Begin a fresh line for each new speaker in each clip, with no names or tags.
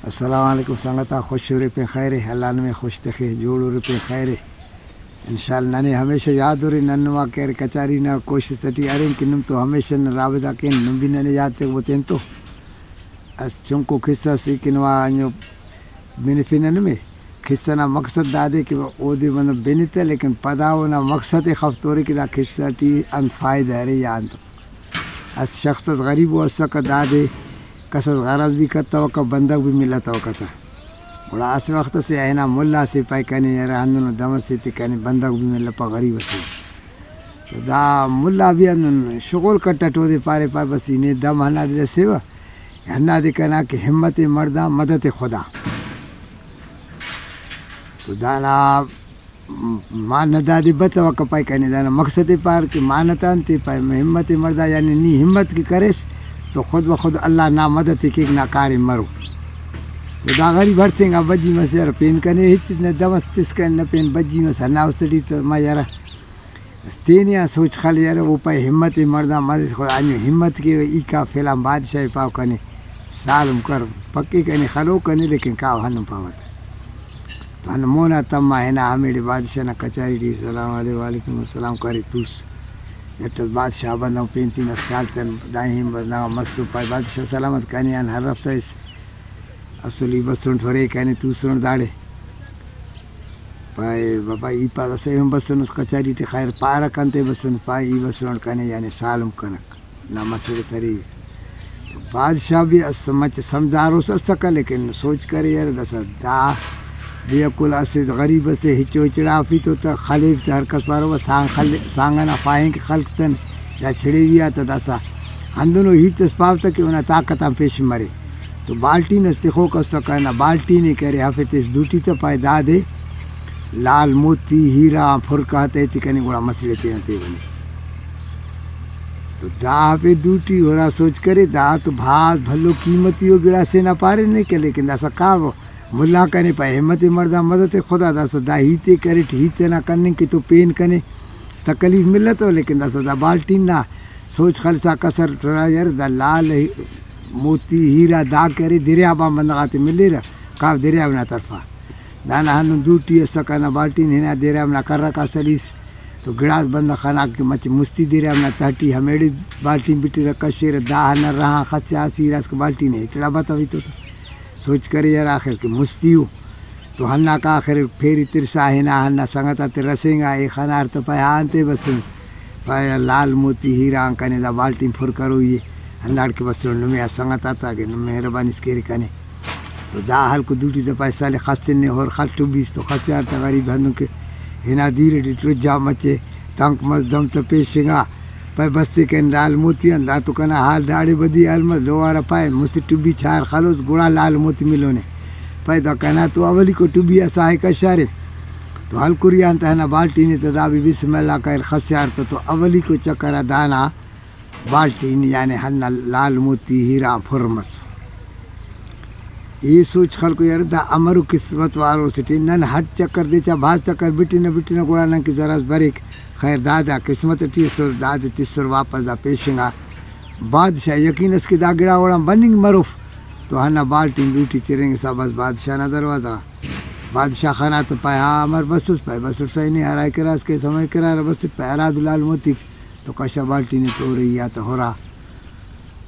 السلام علیکم سنگتا خوش روپے خیر اللہ میں خوش تخے جوڑ روپے خیر انشاءاللہ ننے ہمیشہ یاد ہو رہی ننوا کہہ کچاری نہ کوشش تٹی ارین کہ نم تو ہمیشہ نہ رابطہ کے نم بھی ننے یاد تے وہ تین تو اس چونکو قصہ سی کنوا انو بینفینن میں قصہ نہ مقصد دادے کہ وہ دے من بینتے لیکن پداو نہ مقصد خفتوری کہ دا قصہ ٹی ان فائدہ ہے یا ان تو اس شخص غریب و اس کا دادے کسر غرض بھی کرتا ہو کا بندک بھی ملتا ہو کتا بڑا اس وقت سے اینا ملا سے پائی کنی رہنن دم سے تی کنی بندک بھی مل پا غریب سے دا ملا بھی انن شغل کٹا ٹو دے پارے پا بس انہیں دم ہنا دے سیوا ہنا دے کنا کہ ہمت مردہ مدد خدا تو دانا مان دادی بتا وقت پائی کنی دانا مقصد پار کہ مانتان تی پائی ہمت مردہ یعنی نی ہمت کی کرش تو خود بخود اللہ نہ مدد کی نہ کاری مرو تو دا غریب ہرسیں گا بجی میں سے پین کنے ہچ نے دمستس کن نہ پین بجی میں سنا استڑی تو میں یار تینیا سوچ خال یار وہ پای ہمت مردہ مدد خود انو ہمت کی ای کا فلم بادشاہ پاو کنے سالم کر پکی کنے خلو کنے لیکن کا ہن پاوت تو ان مونا تما ہے نا ہمیں بادشاہ نہ کچاری دی سلام علیکم وعلیکم السلام کرے توس یٹس بادشاہ بندوں پینتی نسکال تن دائیں بندوں مسو پائے بادشاہ سلامت کہنے ان ہر رفتہ اس اصلی بسن ٹھورے کہنے توسرن داڑے پائے بابا ای پاس اسے ہم بسن اس کچاری تے خیر پارا کنتے بسن پائے ای بسن کہنے یعنی سالم کنک نہ مسئلے سری بادشاہ بھی سمجھ سمجھدار ہو سکتا لیکن سوچ کرے یار دسا دا بیکل اسد غریب سے ہچو چڑا فی تو تا خلیف تا ہر کس پارو سانگنا فائیں کے خلق تن یا چھڑے گیا تا دسا ہندنو ہی تسپاو تا کہ انہیں طاقتاں پیش مرے تو بالٹی نستخو کا سکانا بالٹی نے کہہ رہے حفظ اس دوٹی تا پائے دا دے لال موتی ہیرا فرقہ تیتی کنے گوڑا مسئلے تینا تے بنے تو دا پہ دوٹی ہو رہا سوچ کرے دا تو بھاز بھلو قیمتی ہو گڑا سے نہ پارے نہیں کہ لیکن دسا کاو ملا کنے پائے ہمت مردہ مدد خدا دسا دا ہیتے کرے ہیتے نہ کرنے کی تو پین کنے تکلیف ملت ہو لیکن دسا دا بالٹین نہ سوچ خلصہ کسر ٹھرا یار دا لال موتی ہیرا دا کرے دریا با بندغاتے ملے رہا کاف دریا بنا طرفا دانا ہنو دوٹی سکانا بالٹین ہنا دریا بنا کر رکا سلیس تو گڑاس بندہ خانا کے مچ مستی دریا بنا تہٹی ہمیڑی بالٹین بیٹی رکا شیر دا ہنا رہا خدسی آسی راس کے بالٹین ہے چڑا باتا بھی تو سوچ کرے یار آخر کہ مستی ہو تو ہنہ کا آخر پھیری ترسا ہنا ہنہ سنگتا تے رسیں گا ایک خنار تو پائے آنتے بس پائے لال موتی ہیرا کنے دا بالٹین پھر کرو یہ ہنار کے بس نمیا سنگتا تا کہ مہربانی اس کے کنے تو دا حل کو دوٹی تو پائے سالے خسن نے اور خل ٹوبیس تو خسیار تا غریب ہندوں کے ہنا دیر ڈیٹر جا مچے تنک مزدم تو پیشیں گا پائے بستے کن لال موتی دا تو کنا حال داڑے بدی علمت لوارا پائے مسی ٹوبی چھار خلوص گوڑا لال موتی ملونے پائے دا کنا تو اولی کو ٹوبی اساہی کا شارے تو حل کریان تا ہنا بالٹین تدابی بسم اللہ کا خسیار تو اولی کو چکرہ دانا بالٹین یعنی ہنا لال موتی ہیرا فرمس یہ سوچ خل کو یار دا امرو قسمت والو سٹی نن ہٹ چکر دیتا بھاز چکر بیٹی نہ گوڑا نن کی ذرا بریک خیر دادا قسمت ٹیسر داد تیسر واپس دا پیشنگا بادشاہ یقین اس کی دا گڑا وڑا بننگ مروف تو ہنا بالٹین ڈیوٹی چریں گے سب بس بادشاہ نہ دروازہ بادشاہ خانہ تو پائے ہاں امر بسس پائے بسر صحیح نہیں ہرائے کرا اس کے سمجھ کرا بس پائے اراد لال موتی تو کشا بالٹین تو رہی یا تو ہو رہا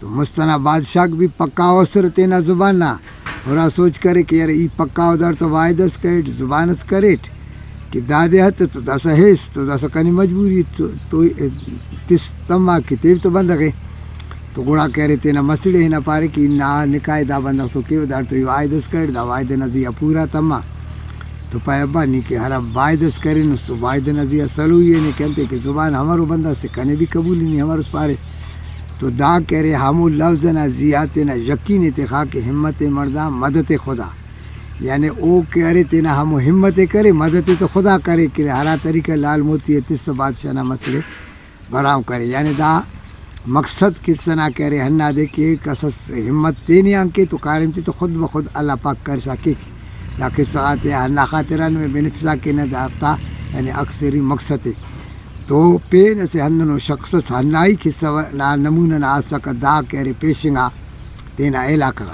تو مستنا بادشاہ بھی پکا اوسر تینا زبان نہ ہو رہا سوچ کرے کہ یار ای پکا ادھر تو واحدس کریٹ زبانس کریٹ کہ دادے ہت تو دسا ہیس تو دسا کنی مجبوری تو تس تما کی تیب تو بندہ گئے تو گوڑا کہہ رہے تینا مسئلے ہی نہ پارے کہ نا نکاح دا بندہ تو کیوں دار تو یہ واحدس کریٹ دا واحد نزیہ پورا تما تو پائے ابا نہیں کہ ہر واحدس کرے نس تو واحد نزیہ سلو یہ نہیں کہتے کہ زبان ہمارو بندہ سے کنے بھی قبول نہیں ہمارو اس پارے تو دا کہہ رہے ہمو لفظ نہ زیات نہ یقین تخا کہ ہمت مردہ مدد خدا یعنی او کہہ رہے تینا ہمو ہمت کرے مدد تو خدا کرے کہ ہرا طریقہ لال موتی ہے تس بادشاہ نہ مسئلے برام کرے یعنی دا مقصد کس نہ کہہ رہے ہنہ دے کہ قصص ہمت تینی آنکے تو کارم تھی تو خود بخود اللہ پاک کر سکے دا قصہ آتے ہنہ خاطران میں بنفسا کے نہ دارتا یعنی اکثری مقصد ہے تو پین سے ہنو شخص ہنائی قصہ نہ نمونہ نہ آسا کا دا کہہ رہے پیشنگا تینا علاقہ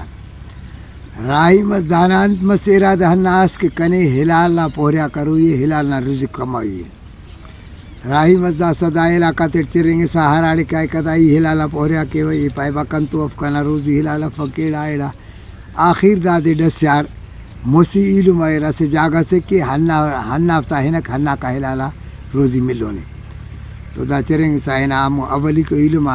راہی مس دانانت مس ارادہ ہناس کہ کنے ہلال نہ پوریا کرو یہ ہلال نہ رزق کمائیے راہی مس دا صدا علاقہ تے چریں گے سہاراڑی کا کدائی ہلال نہ پوریا کے وہی پائے بکن تو اف کنا روزی ہلال فقیڑا ایڑا آخر دادے ڈس یار موسی علم ایرا سے جاگا سے کہ ہنا افتا ہنک ہنا کا ہلالا روزی ملو نے تو دا چریں گے سا ہنا اولی کو علم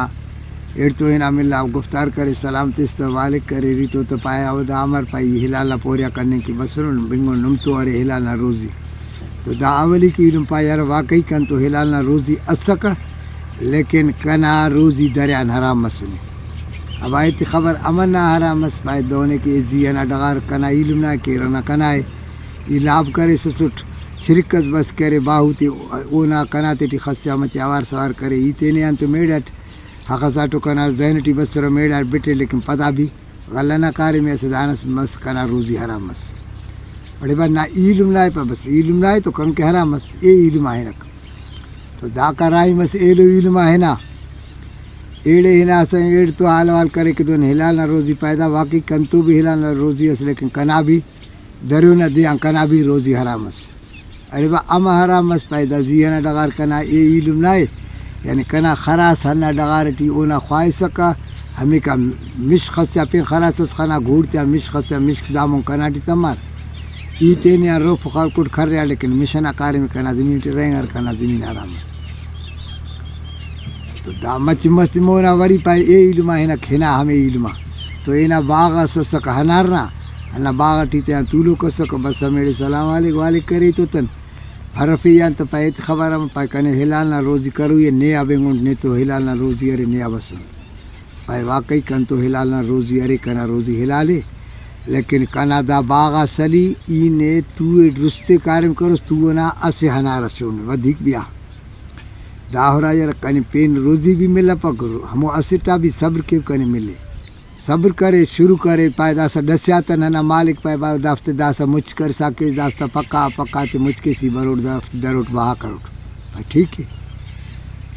ایڑ تو ہنا ملا گفتار کرے سلام تست والک کرے ریتو تو پایا او دا امر پائی ہلالا پوریا کرنے کی بسرون بنگو نمتو ارے ہلالا روزی تو دا اولی کی علم پایا یار واقعی کن تو ہلالا روزی اسکا لیکن کنا روزی دریان حرام مسنے اب آئیتی خبر امن نہ حرام مس پائے دونے کی زینا ڈغار کنا علم نہ کہ رنا کنا ہے یہ لاب کرے سسٹ شرکت بس کرے باہوتی اونا کنا تیٹی خسیا مچے آوار سوار کرے ایتے نے انتو میڈٹ حقا ساٹو کنا زینٹی بس رو میڈٹ بیٹے لیکن پتا بھی غلہ نہ کاری میں سے دانس مس کنا روزی حرام مس بڑے بات نہ علم لائے پا بس علم لائے تو کن کے حرام مس اے علم آئے نک تو دا کا رائی مس ایلو علم آئے نا ایڑے ہنا سے ایڑ تو حال وال کرے کہ دون ہلال نہ روزی پیدا واقعی کن تو بھی ہلال نہ روزی اس لیکن کنا بھی درو نہ دیا کنا بھی روزی حرام اس ارے با اما حرام اس پیدا زینا ڈغار کنا اے علم نائے یعنی کنا خراس ہنا ڈغارٹی اونا خواہ سکا ہمیں کا مشق خسیا پہ خراس اس خنا گھوڑتیا مشق خسیا مشق داموں کنا ٹی تمار ای تینیا رو فخار کٹ کھر رہا لیکن مشنا کاری میں کنا زمین ٹی رہیں گا کنا زمین حرام اس تو دا مچ مست مونا وری پائے اے علمہ ہے نا کھنا ہمیں علمہ تو اینا باغا سسک ہنارنا ہنا باغا ٹیتے ہیں طولو کسک بس میرے سلام علیک کرے تو تن حرفیان تو پائے خبر ہم پائے کنے ہلال نہ روزی کرو یہ نیا بینگونڈ نے تو ہلال نہ روزی ارے نیا بسن پائے واقعی کن تو ہلال نہ روزی ارے کنا روزی ہلالے لیکن کنا دا باغا سلی اینے تو رستے کارم کرو تو نا اسے ہنارا سونے ودھیک بیا دا ہو رہا یار کہیں پین روزی بھی ملا پکڑو ہمو اسٹا بھی صبر کے کہیں ملے صبر کرے شروع کرے پائے داسا ڈسیاتا نہ مالک پائے با دافت داسا مچ کر ساکے دافتا پکا تے مچ کے سی بروٹ دافت دروٹ بہا کروٹ ٹھیک ہے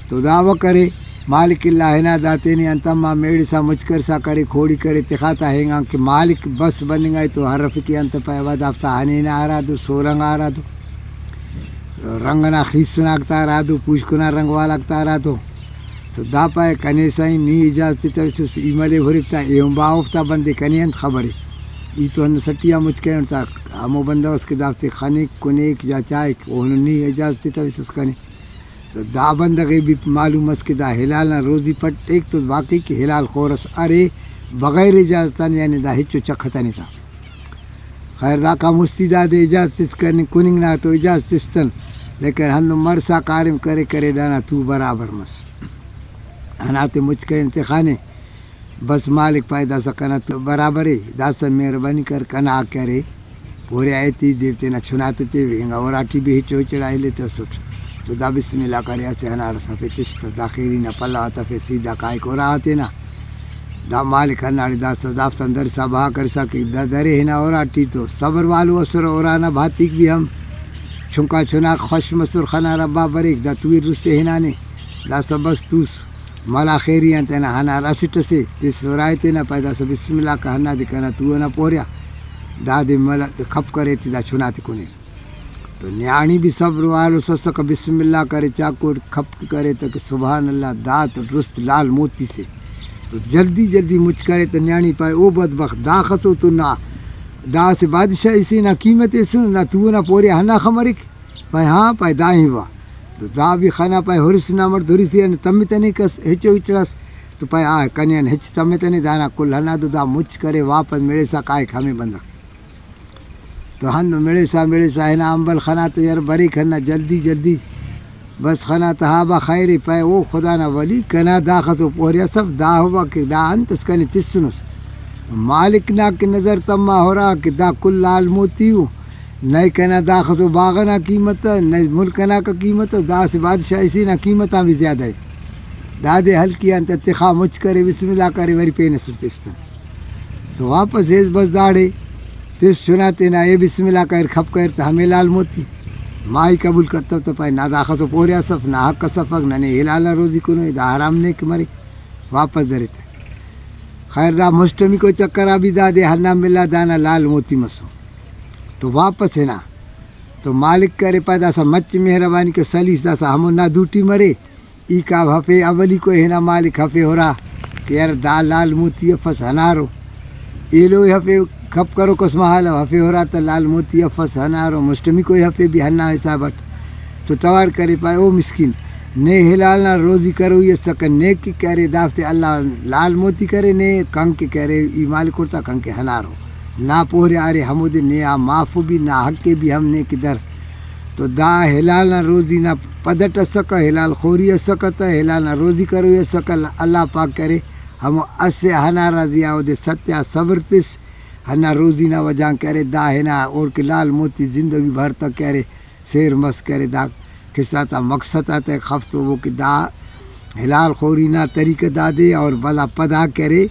تو دعوی کرے مالک اللہ ہے نا داتے نہیں انتما میڑ سا مچ کر سا کرے کھوڑی کرے تخاتا ہے گا کہ مالک بس بن گئے تو حرف کی انت پائے با دافتا ہنے نہ آ رہا دو سورنگ آ رہا دو رنگ نہ خیس سناکتا رہا دو پوچھ کنا رنگ والا رہا دو تو دا پائے کنے سائیں نی اجازت تو ایملے بھرتا ایوم باوفتا بندے کنین خبر ای تو ہن سٹیا مجھ کے انتا ہمو بندہ اس کے دافتے خانیک کنیک یا چائے انہوں نی اجازت تو اس کنے تو دا بندگی بھی معلوم اس کے دا ہلال نہ روزی پٹ ایک تو واقعی کہ ہلال خورس ارے بغیر اجازتان یعنی دا ہچو چکھتا نہیں تھا خیر دا کا مستیدہ دے اجازت اس کرنے کننگ نہ تو اجازت استن لیکن ہنو مرسا کارم کرے دانا تو برابر مس ہناتے مجھ کے انتخانے بس مالک پائدہ سکنا تو برابر ہے داسا مہربانی کر کنا کرے پورے آئیتی دیوتے نہ چھناتے تے وینگا اور آٹھی بھی ہچو چڑھائی لیتے سٹ تو دا بسم اللہ کرے ایسے ہنار سفے تشت دا خیری نہ پلا آتا پھر سیدھا کائی کو رہا آتے نا دا مالک ہناری داسا دافتا اندر سا بہا کر سکے دا درے ہنا اور آٹھی تو صبر والو اثر اور آنا بھاتیک بھی ہم چھنکا چھنا خوش مسور خنا ربا بریک دا توی رستے ہنانے دا سبس توس مالا خیری ہیں تینا ہنا رسٹ سے تیس ورائے تینا پیدا سا بسم اللہ کا ہنا دکھانا تو نا پوریا دا دے ملا کھپ کرے تی دا چھناتی کنے تو نیانی بھی صبر والو سسک بسم اللہ کرے چاکوٹ کھپ کرے تو کہ سبحان اللہ دا تو رست لال موتی سے تو جلدی مجھ کرے تو نیانی پائے او بدبخت دا خسو تو نا دا سے بادشاہ اسی نہ قیمت سن نہ تو نہ پورے ہنا خمرک پائے ہاں پائے دا ہی وا تو دا بھی خانہ پائے ہرس نہ مرد ہرسی تمی تنی کس ہچو ہچڑس تو پائے آ کنین ہچ تمی تنی دانا کل ہنا تو دا مچ کرے واپس میرے سا کائے کھامے بندہ تو ہن میرے سا ہے نا امبل خانہ تو یار بری کھنا جلدی بس خانہ تہابا خیری پائے او خدا نہ ولی کنا دا خسو پوریا سب دا ہوا کہ دا انتس کنی تسنس مالک نا کی نظر تما ہو رہا کہ دا کل لال موتی ہوں نئے کہنا دا خسو باغنا قیمت نئے ملکنا کا قیمت دا سے بادشاہ اسی نا قیمتاں بھی زیادہ ہے دا دے حل کیا انت اتخا مجھ کرے بسم اللہ کرے وری پہ نصر تستن تو واپس ایس بس داڑے تس چناتے نا اے بسم اللہ کر کھپ کر تو ہمیں لال موتی مائی قبول کرتا تو پائے نہ دا خسو پوریا صف نہ حق کا صفق نہ ہلال روزی کنو دا حرام نے کہ مرے واپس درے خیر دا مشتمی کو چکر بھی دا دے ہنا ملا دانا لال موتی مسو تو واپس ہے نا تو مالک کرے پیدا سا مچ مہربانی کے سلیس دا سا ہمو نہ دوٹی مرے ای کا ہفے اولی کو ہے نا مالک ہفے ہو رہا کہ یار دا لال موتی افس ہنارو یہ لو ہفے کھپ کرو کس محال ہفے ہو رہا تا لال موتی افس ہنارو مشتمی کو ہفے بھی ہنا حسابت تو توار کرے پائے او مسکین نے ہلال نہ روزی کرو یہ سکن نیک کی کرے دافتے اللہ لال موتی کرے نے کنگ کے کرے ای مالک ہوتا کنگ کے ہنارو نہ پوہرے آرے ہمود نے آ معافو بھی نہ حق کے بھی ہم نے کدھر تو دا ہلال نہ روزی نہ پدٹ سکا ہلال خوری سکتا ہلال نہ روزی کرو یہ سکل اللہ پاک کرے ہم اسے ہنا رضی آو دے ستیا صبر تس ہنا روزی نہ وجہ کرے دا ہے نا اور کہ لال موتی زندگی بھر تک کرے سیر مس کرے دا کسا تا مقصد آتا ہے خفت وہ کہ دا ہلال خوری نہ طریقہ دا دے اور بلا پدا کرے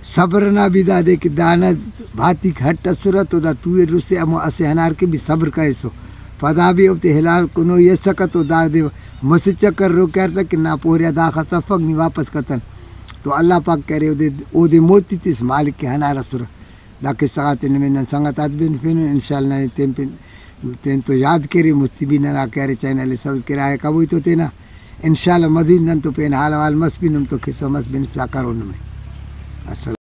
صبر نہ بھی دا دے کہ دانا بھاتی گھٹ صورت تو دا توئے رسے امو اسے ہنار کے بھی صبر کرے سو پدا بھی ابتے ہلال کنو یہ سکت تو دا دے مس چکر رو کرتا کہ نہ پوریا دا خصفق نہیں واپس کتن تو اللہ پاک کرے او دے موتی تیس مالک کے ہنار صورت دا کہ سغات نمینن سنگتات بین فین انشاءاللہ تین تو یاد کرے مستبین نہ کرے چینل سبسکرائب آئے کبوئی تو تینا انشاءاللہ مزید نن تو پین حال وال مس بینم تو کسو مس بین ساکارون میں السلام